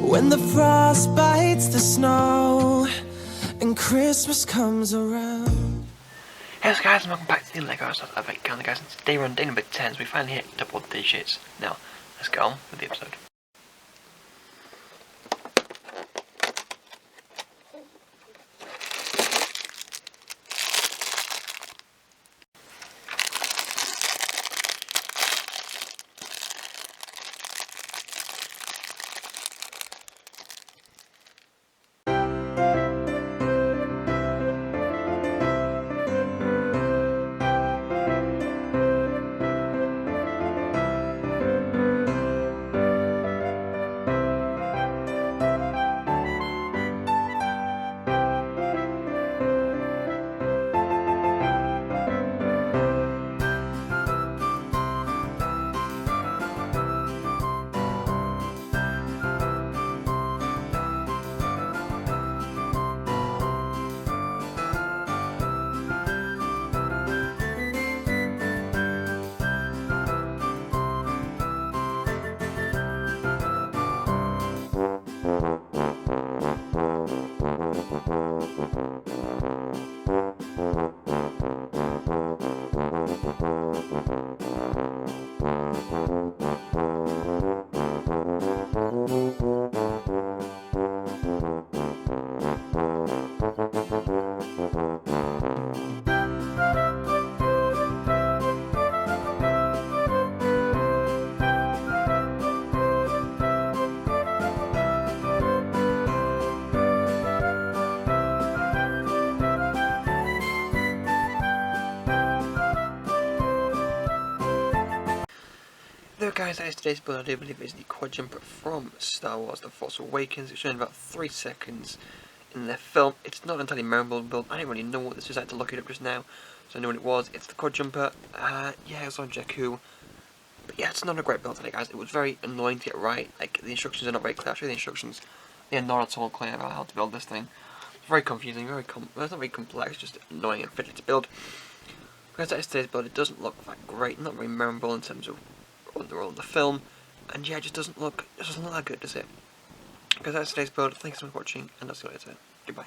When the frost bites the snow and Christmas comes around. Hey guys, and welcome back to the LEGO Stuff Advent Calendar, guys. And today we're on day number 10, so we finally hit double digits. Now, let's get on with the episode. There guys, that is today's build. I do believe it's the quad jumper from Star Wars The Force Awakens. It's shown about 3 seconds in the film. It's not entirely memorable build. I didn't really know what this was. I had to look it up just now, so I know what it was. It's the quad jumper. Yeah, it was on Jakku. But yeah, it's not a great build today, guys. It was very annoying to get right. Like, the instructions are not very clear. Actually, the instructions, they are not at all clear about how to build this thing. It's very confusing, well, it's not very complex, just annoying and fiddly to build. Because that is today's build. It doesn't look that great, not very memorable in terms of overall the film, and yeah, it doesn't look that good, does it? Because that's today's build. Thanks so much for watching, and I'll see you later. Goodbye.